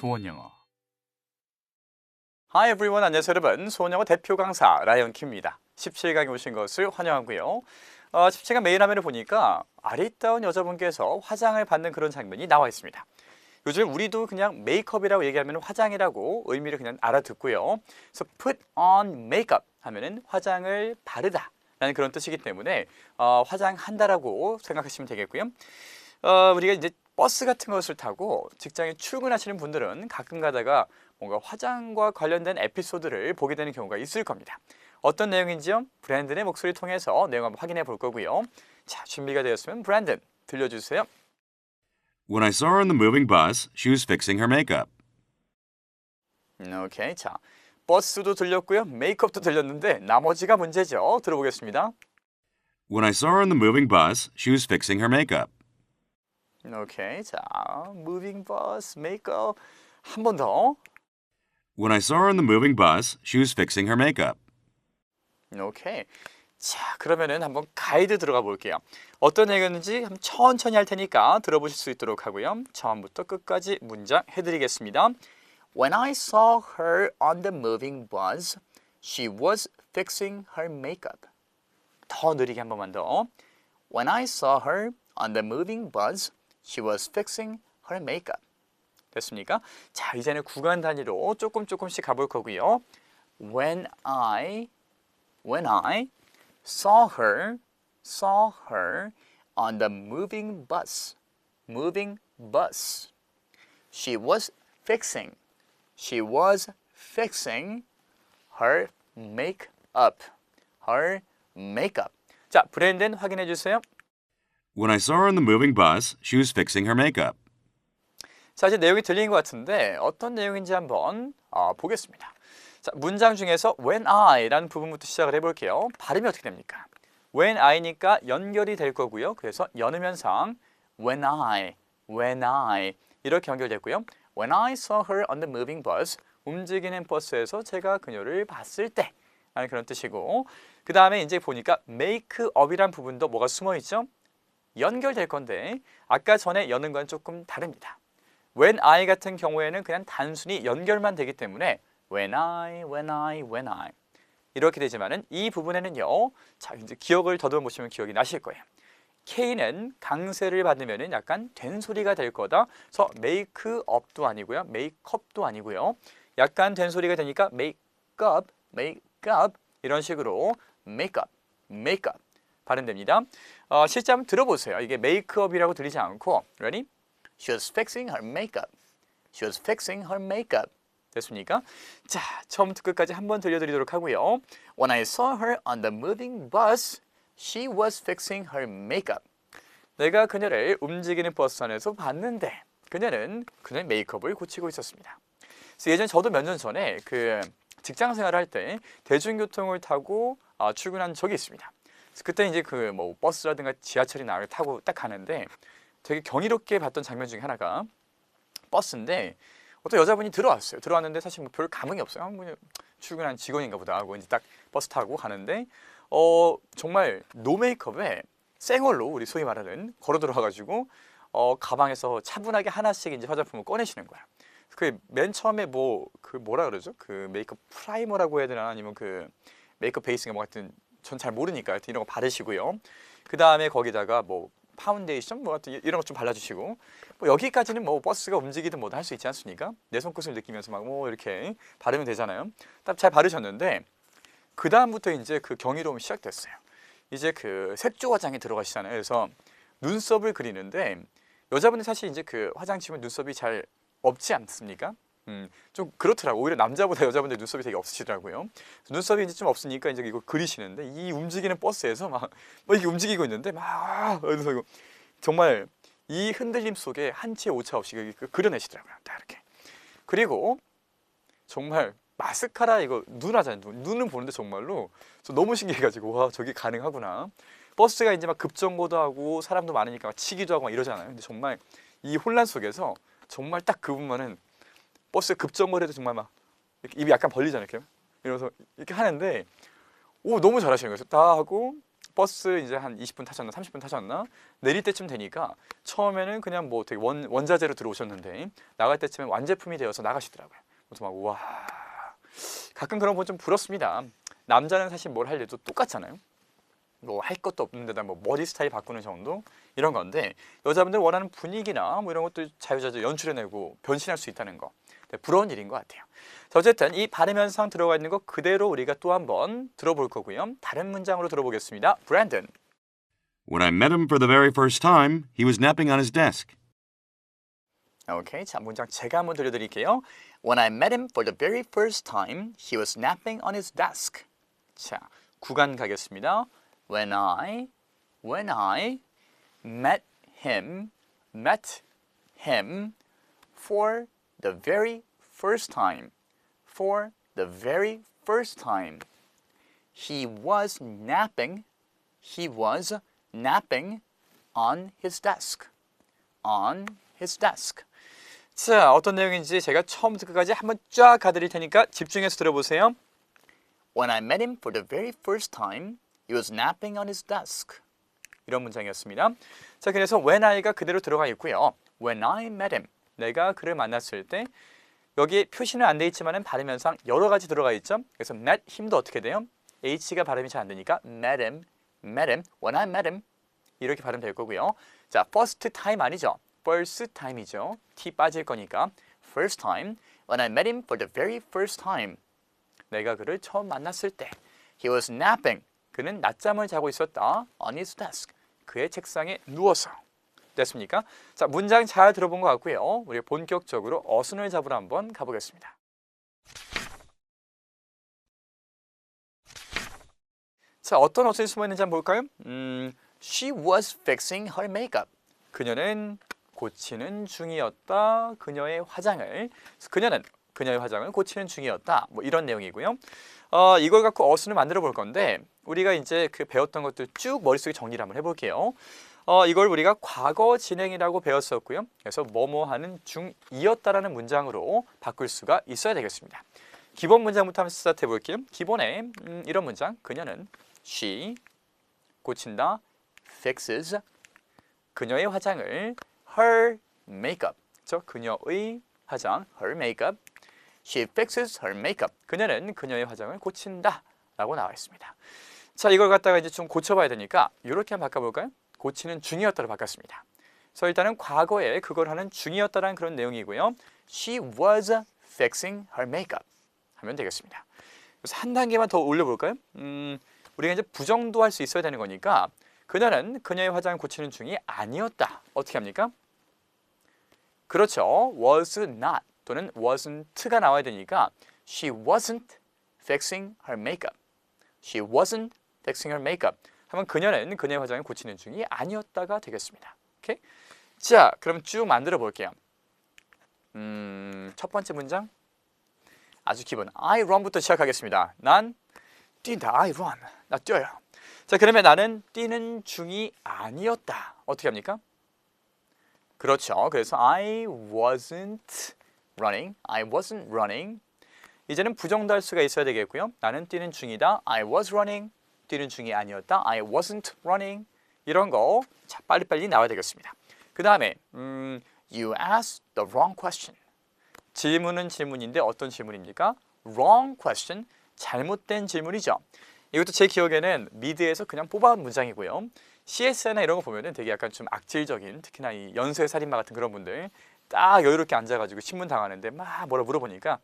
수원영어. Hi everyone, 안녕하세요 여러분. 수원영어 대표 강사 라이언 킴입니다. 17강에 오신 것을 환영하고요. 17강 메인 화면을 보니까 아리따운 여자분께서 화장을 받는 그런 장면이 나와 있습니다. 요즘 우리도 그냥 메이크업이라고 얘기하면 화장이라고 의미를 그냥 알아듣고요. 그래서 put on makeup 하면은 화장을 바르다 라는 그런 뜻이기 때문에 화장한다라고 생각하시면 되겠고요. 우리가 이제 버스 같은 것을 타고 직장에 출근하시는 분들은 가끔 가다가 뭔가 화장과 관련된 에피소드를 보게 되는 경우가 있을 겁니다. 어떤 내용인지요? 브랜든의 목소리를 통해서 내용 한번 확인해 볼 거고요. 자, 준비가 되었으면 브랜든 들려주세요. When I saw her in the moving bus, she was fixing her makeup. 오케이, 자, 버스도 들렸고요. 메이크업도 들렸는데 나머지가 문제죠. 들어보겠습니다. When I saw her in the moving bus, she was fixing her makeup. 오케이, 자, moving bus, 메이크업 한 번 더. When I saw her in the moving bus, she was fixing her makeup. 오케이. 자, 그러면은 한번 가이드 들어가 볼게요. 어떤 내용이었는지 한번 천천히 할 테니까 들어보실 수 있도록 하고요. 처음부터 끝까지 문장 해드리겠습니다. When I saw her on the moving bus, she was fixing her makeup. 더 느리게 한 번만 더. When I saw her on the moving bus, she was fixing her makeup. 됐습니까? 자, 이제는 구간 단위로 조금씩 가볼 거고요. When I saw her on the moving bus, she was fixing her makeup. 자, 브랜든 확인해 주세요. When I saw her in the moving bus, she was fixing her makeup. 자, 이제 내용이 들린 것 같은데 어떤 내용인지 한번 보겠습니다. 자, 문장 중에서 when I라는 부분부터 시작을 해볼게요. 발음이 어떻게 됩니까? when I니까 연결이 될 거고요. 그래서 연음현상 when I 이렇게 연결됐고요. When I saw her on the moving bus, 움직이는 버스에서 제가 그녀를 봤을 때 라는 그런 뜻이고, 그 다음에 이제 보니까 make up이란 부분도 뭐가 숨어 있죠? 연결될 건데 아까 전에 여는 건 조금 다릅니다. when I 같은 경우에는 그냥 단순히 연결만 되기 때문에 when I 이렇게 되지만은 이 부분에는요. 자, 이제 기억을 더듬어 보시면 기억이 나실 거예요. K는 강세를 받으면은 약간 된 소리가 될 거다. 그래서 make up도 아니고요. make up도 아니고요. 약간 된 소리가 되니까 make up 이런 식으로 make up 발음됩니다. 실제 한번 들어보세요. 이게 make up이라고 들리지 않고 ready? She was fixing her makeup. 됐습니까? 자, 처음부터 끝까지 한번 들려드리도록 하고요. When I saw her on the moving bus, she was fixing her makeup. 내가 그녀를 움직이는 버스 안에서 봤는데 그녀는 그녀의 메이크업을 고치고 있었습니다. 그래서 예전 저도 몇 년 전에 그 직장 생활을 할 때 대중교통을 타고 출근한 적이 있습니다. 그래서 그때 이제 그 뭐 버스라든가 지하철이나 타고 딱 가는데 되게 경이롭게 봤던 장면 중에 하나가 버스인데 어떤 여자분이 들어왔어요. 들어왔는데 사실 뭐 별 감흥이 없어요. 그냥 출근한 직원인가 보다 하고 이제 딱 버스 타고 가는데 정말 노 메이크업에 생얼로 우리 소위 말하는 걸어 들어와가지고 가방에서 차분하게 하나씩 이제 화장품을 꺼내시는 거야. 그 맨 처음에 뭐라 그러죠? 그 메이크업 프라이머라고 해야 되나 아니면 그 메이크업 베이스가 뭐 하여튼 전 잘 모르니까 하여튼 이런 거 바르시고요. 그 다음에 거기다가 뭐 파운데이션 뭐 하여튼 이런 것 좀 발라주시고 뭐 여기까지는 뭐 버스가 움직이든 뭐든 할 수 있지 않습니까? 내 손끝을 느끼면서 막 뭐 이렇게 바르면 되잖아요. 딱 잘 바르셨는데 그 다음부터 이제 그 경이로움이 시작됐어요. 이제 그 색조 화장에 들어가시잖아요. 그래서 눈썹을 그리는데 여자분이 사실 이제 그 화장 지우면 눈썹이 잘 없지 않습니까? 좀 그렇더라고. 오히려 남자보다 여자분들 눈썹이 되게 없으시더라고요. 눈썹이 이제 좀 없으니까 이제 이거 그리시는데 이 움직이는 버스에서 막 이게 움직이고 있는데 그래서 이거 정말 이 흔들림 속에 한치의 오차 없이 그려내시더라고요. 딱 이렇게. 그리고 정말 마스카라 이거 눈 하잖아요. 눈은 보는데 정말로 너무 신기해가지고 와 저게 가능하구나. 버스가 이제 막 급정거도 하고 사람도 많으니까 막 치기도 하고 막 이러잖아요. 근데 정말 이 혼란 속에서 정말 딱 그 부분만은 버스 급정거래도 정말 막 이렇게 입이 약간 벌리잖아요. 이렇게 이러면서 이렇게 하는데 오 너무 잘하시는 거예요. 다 하고 버스 이제 한 20분 타셨나 30분 타셨나 내릴 때쯤 되니까 처음에는 그냥 뭐 되게 원자재로 들어오셨는데 나갈 때쯤엔 완제품이 되어서 나가시더라고요. 그래서 막 와, 가끔 그런 거 좀 부럽습니다. 남자는 사실 뭘 하려도 똑같잖아요. 뭐 할 것도 없는데다 뭐 머리 스타일 바꾸는 정도 이런 건데 여자분들 원하는 분위기나 뭐 이런 것도 자유자재로 연출해내고 변신할 수 있다는 거 부러운 일인 것 같아요. 자, 어쨌든 이 발음 현상 들어가 있는 거 그대로 우리가 또 한번 들어볼 거고요. 다른 문장으로 들어보겠습니다. Brandon. When I met him for the very first time, he was napping on his desk. 오케이, 자 문장 제가 한번 들려드릴게요. When I met him for the very first time, he was napping on his desk. 자, 구간 가겠습니다. When I met him for the very first time, he was napping on his desk. 자, 어떤 내용인지 제가 처음부터 끝까지 한번 쫙 가드릴 테니까 집중해서 들어보세요. When I met him for the very first time, he was napping on his desk. 이런 문장이었습니다. 자, 그래서 when I가 그대로 들어가 있고요. When I met him, 내가 그를 만났을 때 여기 표시는 안 돼 있지만은 발음 현상 여러 가지 들어가 있죠. 그래서 met him도 어떻게 돼요? H가 발음이 잘 안 되니까 met him, when I met him 이렇게 발음될 거고요. 자, first time 아니죠. first time이죠. T 빠질 거니까 first time, when I met him for the very first time. 내가 그를 처음 만났을 때 he was napping. 그는 낮잠을 자고 있었다. on his desk. 그의 책상에 누워서. 됐습니까? 자, 문장 잘 들어본 것 같고요. 우리 본격적으로 어순을 잡으러 한번 가보겠습니다. 자, 어떤 어순이 숨어 있는지 한번 볼까요? She was fixing her makeup. 그녀는 고치는 중이었다. 그녀의 화장을 고치는 중이었다. 뭐 이런 내용이고요. 이걸 갖고 어순을 만들어 볼 건데 우리가 이제 그 배웠던 것들 쭉 머릿속에 정리를 한번 해볼게요. 이걸 우리가 과거 진행이라고 배웠었고요. 그래서 뭐뭐 하는 중이었다라는 문장으로 바꿀 수가 있어야 되겠습니다. 기본 문장부터 한번 스타트 해볼게요. 기본에 이런 문장. 그녀는 she 고친다. fixes 그녀의 화장을 her makeup. 그렇죠? 그녀의 화장 her makeup. She fixes her makeup. 그녀는 그녀의 화장을 고친다 라고 나와 있습니다. 자, 이걸 갖다가 이제 좀 고쳐봐야 되니까 이렇게 한번 바꿔볼까요? 고치는 중이었다로 바꿨습니다. 그래서 일단은 과거에 그걸 하는 중이었다라는 그런 내용이고요. She was fixing her makeup 하면 되겠습니다. 그래서 한 단계만 더 올려볼까요? 우리가 이제 부정도 할 수 있어야 되는 거니까 그녀는 그녀의 화장을 고치는 중이 아니었다. 어떻게 합니까? 그렇죠. was not 또는 wasn't가 나와야 되니까 she wasn't fixing her makeup. She wasn't fixing her makeup. 하면 그녀는 그녀의 화장을 고치는 중이 아니었다가 되겠습니다. 오케이? 자, 그럼 쭉 만들어 볼게요. 첫 번째 문장 아주 기본 I run부터 시작하겠습니다. 난 뛴다. I run. 나 뛰어요. 자, 그러면 나는 뛰는 중이 아니었다. 어떻게 합니까? 그렇죠. 그래서 I wasn't running. 이제는 부정도 할 수가 있어야 되겠고요. 나는 뛰는 중이다. I was running. 뛰는 중이 아니었다. I wasn't running. 이런 거 자, 빨리빨리 나와야 되겠습니다. 그 다음에 You asked the wrong question. 질문은 질문인데 어떤 질문입니까? Wrong question. 잘못된 질문이죠. 이것도 제 기억에는 미드에서 그냥 뽑아온 문장이고요. CS나 이런 거 보면은 되게 약간 좀 악질적인 특히나 이 연쇄살인마 같은 그런 분들 딱 여유롭게 앉아가지고 신문 당하는데 막 뭐라 물어보니까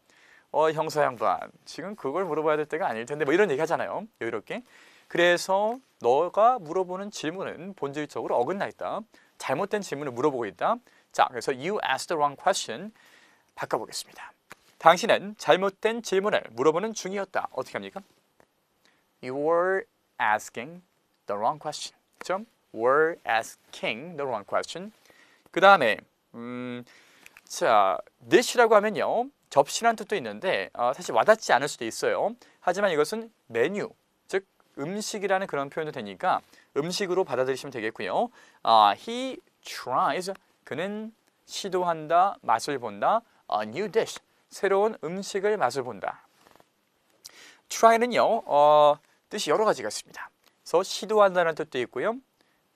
형사 양반 지금 그걸 물어봐야 될 때가 아닐 텐데 뭐 이런 얘기 하잖아요. 여유롭게. 그래서 너가 물어보는 질문은 본질적으로 어긋나 있다. 잘못된 질문을 물어보고 있다. 자, 그래서 you asked the wrong question 바꿔보겠습니다. 당신은 잘못된 질문을 물어보는 중이었다. 어떻게 합니까? You were asking the wrong question. 그렇죠? Were asking the wrong question. 그 다음에 자, dish라고 하면요. 접시라는 뜻도 있는데 사실 와닿지 않을 수도 있어요. 하지만 이것은 메뉴, 즉 음식이라는 그런 표현도 되니까 음식으로 받아들이시면 되겠고요. He tries, 그는 시도한다, 맛을 본다. A new dish, 새로운 음식을 맛을 본다. try는요, 뜻이 여러 가지가 있습니다. 그래서 시도한다는 뜻도 있고요.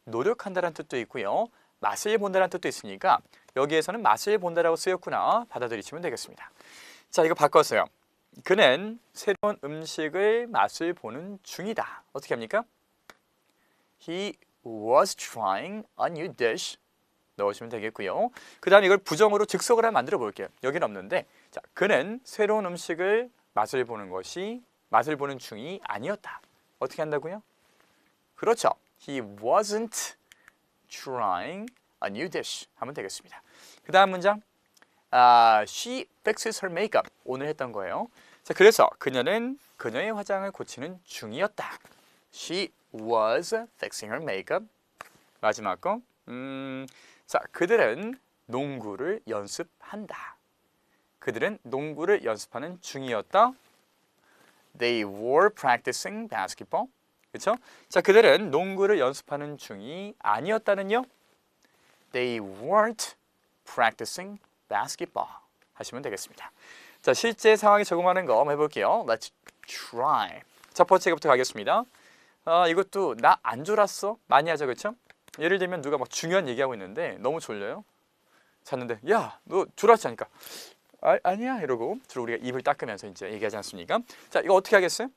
노력한다는 뜻도 있고요. 맛을 본다는 뜻도 있으니까 여기에서는 맛을 본다라고 쓰였구나 받아들이시면 되겠습니다. 자, 이거 바꿨어요. 그는 새로운 음식을 맛을 보는 중이다. 어떻게 합니까? He was trying a new dish. 넣으시면 되겠고요. 그 다음에 이걸 부정으로 즉석을 한번 만들어 볼게요. 여기는 없는데, 자, 그는 새로운 음식을 맛을 보는 중이 아니었다. 어떻게 한다고요? 그렇죠. He wasn't trying a new dish 하면 되겠습니다. 그 다음 문장. She fixes her makeup. 오늘 했던 거예요. 자, 그래서 그녀는 그녀의 화장을 고치는 중이었다. She was fixing her makeup. 마지막 거. 자, 그들은 농구를 연습한다. 그들은 농구를 연습하는 중이었다. They were practicing basketball. 그렇죠? 자, 그들은 농구를 연습하는 중이 아니었다는요. They weren't practicing basketball 하시면 되겠습니다. 자, 실제 상황에 적용하는 거 한번 해볼게요. Let's try. 첫 번째부터 가겠습니다. 이것도 나 안 졸았어? 많이 하죠, 그렇죠? 예를 들면 누가 막 중요한 얘기하고 있는데 너무 졸려요. 잤는데 야, 너 졸았지 않으니까 아니야 이러고 주로 우리가 입을 닦으면서 이제 얘기하지 않습니까? 자, 이거 어떻게 하겠어요?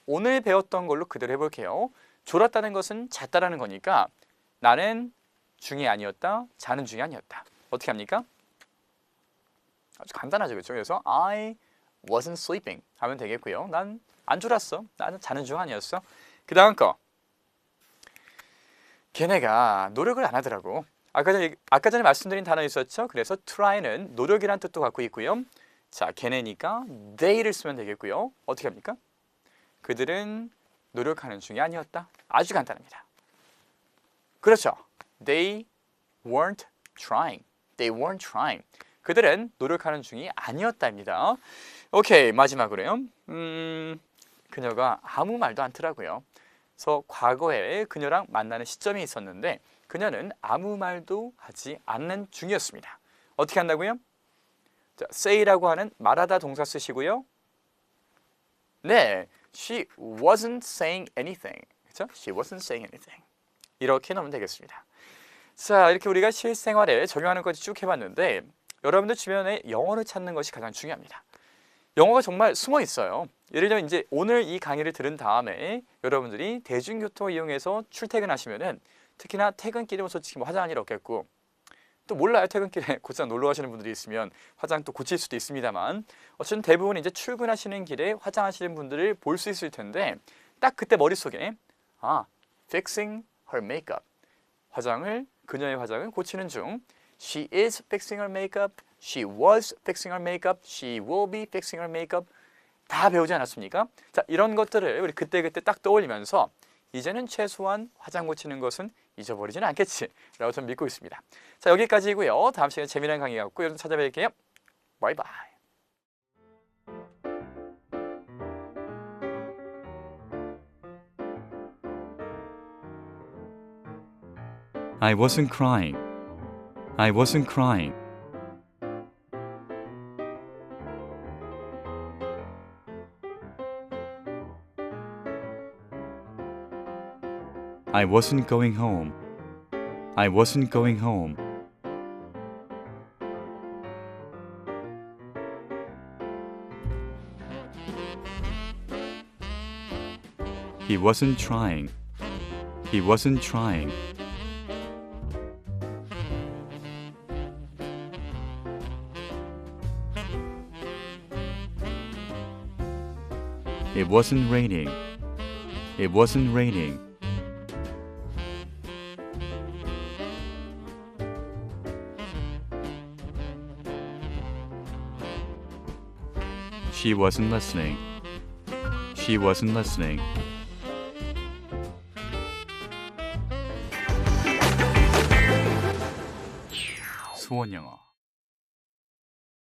오늘 배웠던 걸로 그대로 해볼게요. 졸았다는 것은 잤다라는 거니까 나는 중이 아니었다, 자는 중이 아니었다. 어떻게 합니까? 아주 간단하죠, 그렇죠? 그래서 I wasn't sleeping 하면 되겠고요. 난 안 졸았어. 나는 자는 중 아니었어. 그 다음 거. 걔네가 노력을 안 하더라고. 아까 전에 말씀드린 단어 있었죠? 그래서 try는 노력이란 뜻도 갖고 있고요. 자, 걔네니까 they를 쓰면 되겠고요. 어떻게 합니까? 그들은 노력하는 중이 아니었다. 아주 간단합니다. 그렇죠. They weren't trying. They weren't trying. 그들은 노력하는 중이 아니었답니다. 오케이, 마지막으로요. 그녀가 아무 말도 않더라고요. 그래서 과거에 그녀랑 만나는 시점이 있었는데 그녀는 아무 말도 하지 않는 중이었습니다. 어떻게 한다고요? 자, say라고 하는 말하다 동사 쓰시고요. 네, she wasn't saying anything. 그렇죠? She wasn't saying anything. 이렇게 넣으면 되겠습니다. 자, 이렇게 우리가 실생활에 적용하는 것까지 쭉 해봤는데 여러분들 주변에 영어를 찾는 것이 가장 중요합니다. 영어가 정말 숨어 있어요. 예를 들면 이제 오늘 이 강의를 들은 다음에 여러분들이 대중교통을 이용해서 출퇴근하시면은 특히나 퇴근길이면 솔직히 뭐 화장할 일 없겠고 또 몰라요. 퇴근길에 곧장 놀러 가시는 분들이 있으면 화장 또 고칠 수도 있습니다만 어쨌든 대부분 이제 출근하시는 길에 화장하시는 분들을 볼 수 있을 텐데 딱 그때 머릿속에 fixing her makeup. 그녀의 화장을 고치는 중. She is fixing her makeup. She was fixing her makeup. She will be fixing her makeup. 다 배우지 않았습니까? 자, 이런 것들을 우리 그때그때 딱 떠올리면서 이제는 최소한 화장 고치는 것은 잊어버리지는 않겠지라고 저는 믿고 있습니다. 자, 여기까지고요. 다음 시간에 재미난 강의 갖고 여러분 찾아뵐게요. 바이바이. I wasn't crying. I wasn't crying. I wasn't going home. I wasn't going home. He wasn't trying. He wasn't trying. It wasn't raining. It wasn't raining. She wasn't listening. She wasn't listening. 수원 영어.